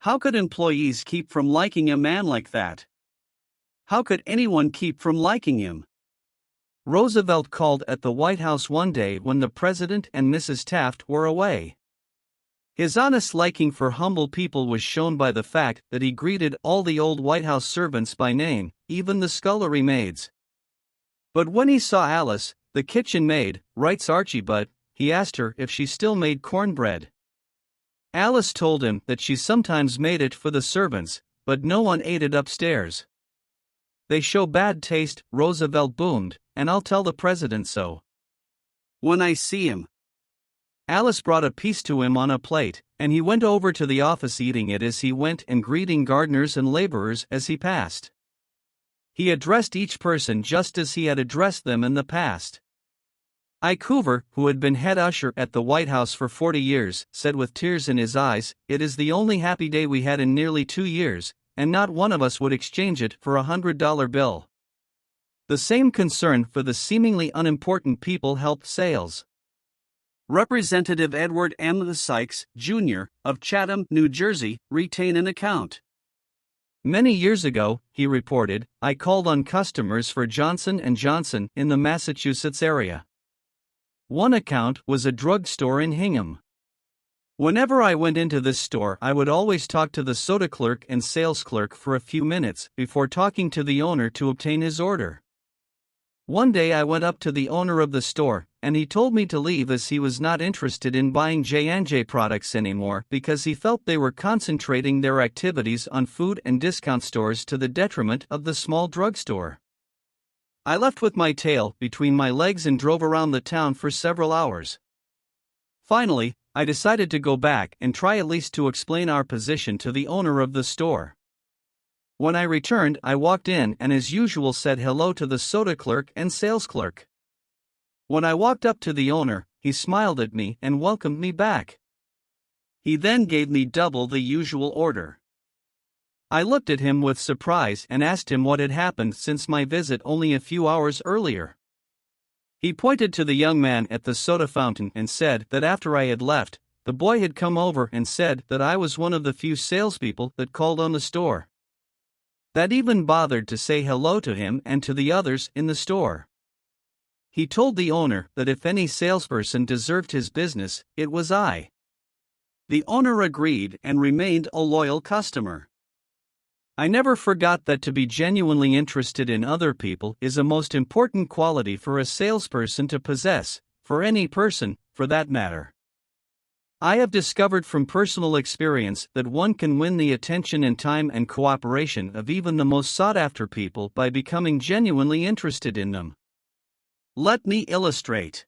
How could employees keep from liking a man like that? How could anyone keep from liking him? Roosevelt called at the White House one day when the President and Mrs. Taft were away. His honest liking for humble people was shown by the fact that he greeted all the old White House servants by name, even the scullery maids. But when he saw Alice, the kitchen maid, writes Archie Butt, he asked her if she still made cornbread. Alice told him that she sometimes made it for the servants, but no one ate it upstairs. They show bad taste, Roosevelt boomed, and I'll tell the President so. When I see him. Alice brought a piece to him on a plate, and he went over to the office eating it as he went and greeting gardeners and laborers as he passed. He addressed each person just as he had addressed them in the past. Ike Hoover, who had been head usher at the White House for 40 years, said with tears in his eyes, "It is the only happy day we had in nearly 2 years, and not one of us would exchange it for a $100 bill." The same concern for the seemingly unimportant people helped sales. Representative Edward M. Sykes, Jr., of Chatham, New Jersey, retain an account. Many years ago, he reported, I called on customers for Johnson & Johnson in the Massachusetts area. One account was a drugstore in Hingham. Whenever I went into this store, I would always talk to the soda clerk and sales clerk for a few minutes before talking to the owner to obtain his order. One day I went up to the owner of the store, and he told me to leave as he was not interested in buying J&J products anymore because he felt they were concentrating their activities on food and discount stores to the detriment of the small drugstore. I left with my tail between my legs and drove around the town for several hours. Finally, I decided to go back and try at least to explain our position to the owner of the store. When I returned, I walked in and as usual said hello to the soda clerk and sales clerk. When I walked up to the owner, he smiled at me and welcomed me back. He then gave me double the usual order. I looked at him with surprise and asked him what had happened since my visit only a few hours earlier. He pointed to the young man at the soda fountain and said that after I had left, the boy had come over and said that I was one of the few salespeople that called on the store. That even bothered to say hello to him and to the others in the store. He told the owner that if any salesperson deserved his business, it was I. The owner agreed and remained a loyal customer. I never forgot that to be genuinely interested in other people is a most important quality for a salesperson to possess, for any person, for that matter. I have discovered from personal experience that one can win the attention and time and cooperation of even the most sought-after people by becoming genuinely interested in them. Let me illustrate.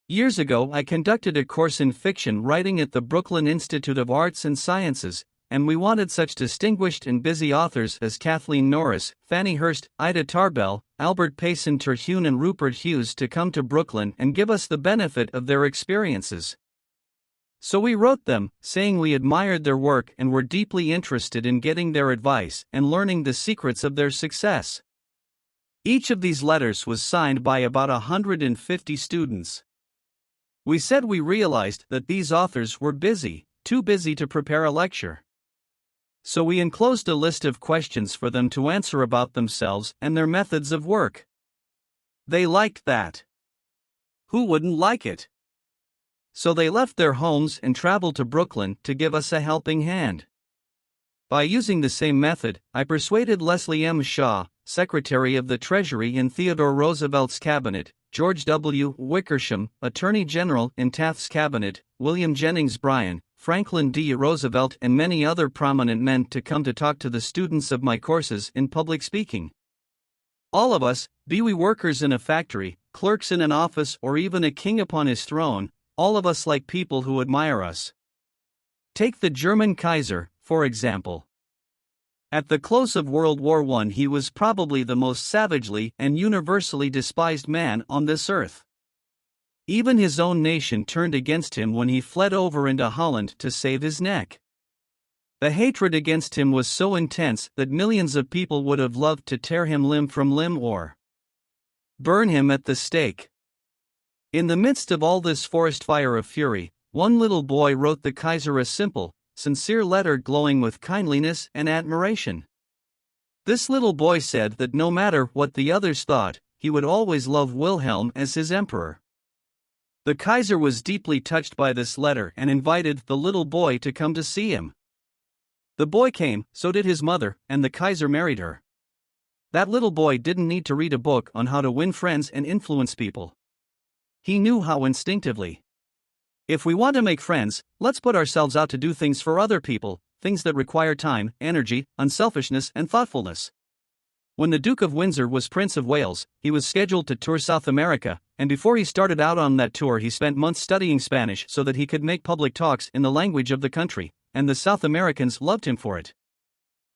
Years ago, I conducted a course in fiction writing at the Brooklyn Institute of Arts and Sciences, and we wanted such distinguished and busy authors as Kathleen Norris, Fannie Hurst, Ida Tarbell, Albert Payson Terhune and Rupert Hughes to come to Brooklyn and give us the benefit of their experiences. So we wrote them, saying we admired their work and were deeply interested in getting their advice and learning the secrets of their success. Each of these letters was signed by about 150 students. We said we realized that these authors were busy, too busy to prepare a lecture. So we enclosed a list of questions for them to answer about themselves and their methods of work. They liked that. Who wouldn't like it? So they left their homes and traveled to Brooklyn to give us a helping hand. By using the same method, I persuaded Leslie M. Shaw, Secretary of the Treasury in Theodore Roosevelt's cabinet, George W. Wickersham, Attorney General in Taft's cabinet, William Jennings Bryan, Franklin D. Roosevelt and many other prominent men to come to talk to the students of my courses in public speaking. All of us, be we workers in a factory, clerks in an office or even a king upon his throne, all of us like people who admire us. Take the German Kaiser, for example. At the close of World War I, he was probably the most savagely and universally despised man on this earth. Even his own nation turned against him when he fled over into Holland to save his neck. The hatred against him was so intense that millions of people would have loved to tear him limb from limb or burn him at the stake. In the midst of all this forest fire of fury, one little boy wrote the Kaiser a simple, sincere letter glowing with kindliness and admiration. This little boy said that no matter what the others thought, he would always love Wilhelm as his emperor. The Kaiser was deeply touched by this letter and invited the little boy to come to see him. The boy came, so did his mother, and the Kaiser married her. That little boy didn't need to read a book on how to win friends and influence people. He knew how instinctively. If we want to make friends, let's put ourselves out to do things for other people, things that require time, energy, unselfishness, and thoughtfulness. When the Duke of Windsor was Prince of Wales, he was scheduled to tour South America, and before he started out on that tour, he spent months studying Spanish so that he could make public talks in the language of the country, and the South Americans loved him for it.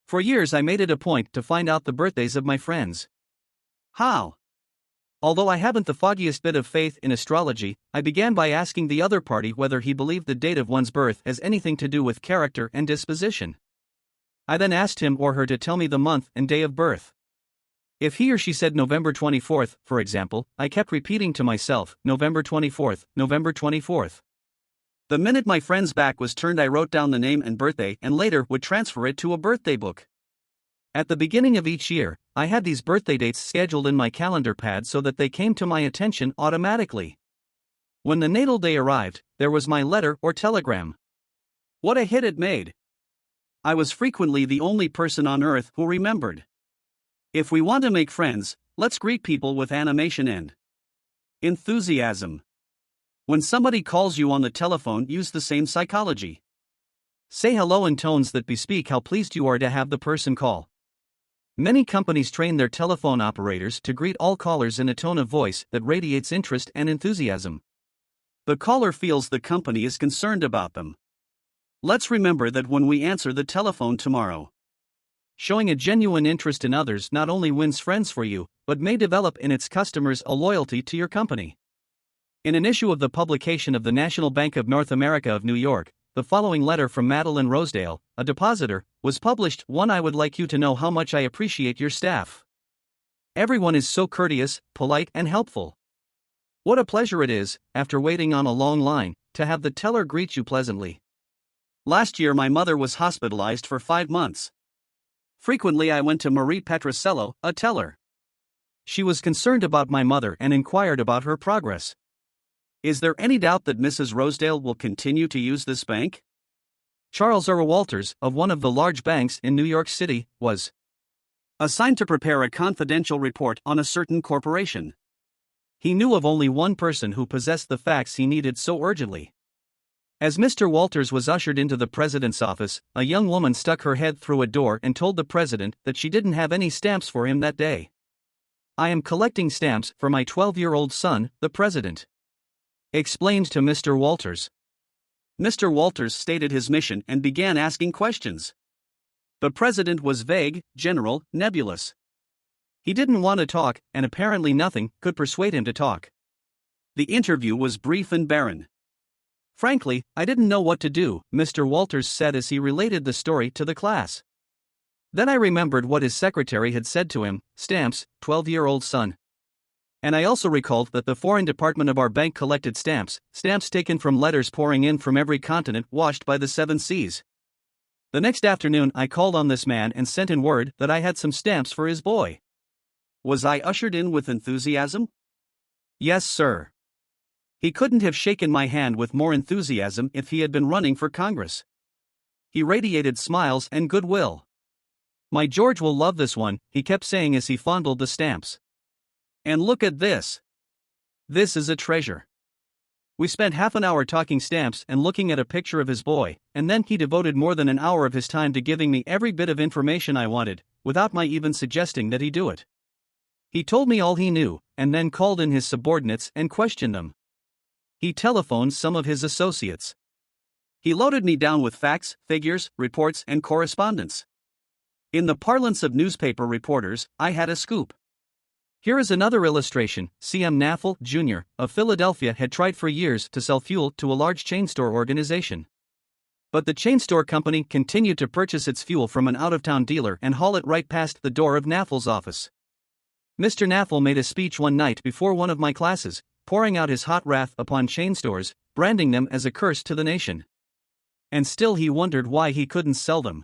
For years, I made it a point to find out the birthdays of my friends. How? Although I haven't the foggiest bit of faith in astrology, I began by asking the other party whether he believed the date of one's birth has anything to do with character and disposition. I then asked him or her to tell me the month and day of birth. If he or she said November 24th, for example, I kept repeating to myself, November 24th, November 24th. The minute my friend's back was turned, I wrote down the name and birthday and later would transfer it to a birthday book. At the beginning of each year, I had these birthday dates scheduled in my calendar pad so that they came to my attention automatically. When the natal day arrived, there was my letter or telegram. What a hit it made! I was frequently the only person on earth who remembered. If we want to make friends, let's greet people with animation and enthusiasm. When somebody calls you on the telephone, use the same psychology. Say hello in tones that bespeak how pleased you are to have the person call. Many companies train their telephone operators to greet all callers in a tone of voice that radiates interest and enthusiasm. The caller feels the company is concerned about them. Let's remember that when we answer the telephone tomorrow. Showing a genuine interest in others not only wins friends for you, but may develop in its customers a loyalty to your company. In an issue of the publication of the National Bank of North America of New York, the following letter from Madeline Rosedale, a depositor, was published. One, I would like you to know how much I appreciate your staff. Everyone is so courteous, polite, and helpful. What a pleasure it is, after waiting on a long line, to have the teller greet you pleasantly. Last year my mother was hospitalized for 5 months. Frequently I went to Marie Petrosello, a teller. She was concerned about my mother and inquired about her progress. Is there any doubt that Mrs. Rosedale will continue to use this bank? Charles R. Walters, of one of the large banks in New York City, was assigned to prepare a confidential report on a certain corporation. He knew of only one person who possessed the facts he needed so urgently. As Mr. Walters was ushered into the president's office, a young woman stuck her head through a door and told the president that she didn't have any stamps for him that day. I am collecting stamps for my 12-year-old son, the president explained to Mr. Walters. Mr. Walters stated his mission and began asking questions. The president was vague, general, nebulous. He didn't want to talk, and apparently nothing could persuade him to talk. The interview was brief and barren. Frankly, I didn't know what to do, Mr. Walters said as he related the story to the class. Then I remembered what his secretary had said to him, stamps, 12-year-old son. And I also recalled that the foreign department of our bank collected stamps taken from letters pouring in from every continent washed by the 7 seas. The next afternoon I called on this man and sent in word that I had some stamps for his boy. Was I ushered in with enthusiasm? Yes, sir. He couldn't have shaken my hand with more enthusiasm if he had been running for Congress. He radiated smiles and goodwill. My George will love this one, he kept saying as he fondled the stamps. And look at this. This is a treasure. We spent half an hour talking stamps and looking at a picture of his boy, and then he devoted more than an hour of his time to giving me every bit of information I wanted, without my even suggesting that he do it. He told me all he knew, and then called in his subordinates and questioned them. He telephoned some of his associates. He loaded me down with facts, figures, reports, and correspondence. In the parlance of newspaper reporters, I had a scoop. Here is another illustration. C.M. Naffel, Jr., of Philadelphia had tried for years to sell fuel to a large chain store organization. But the chain store company continued to purchase its fuel from an out-of-town dealer and haul it right past the door of Naffel's office. Mr. Naffel made a speech one night before one of my classes, pouring out his hot wrath upon chain stores, branding them as a curse to the nation. and still he wondered why he couldn't sell them.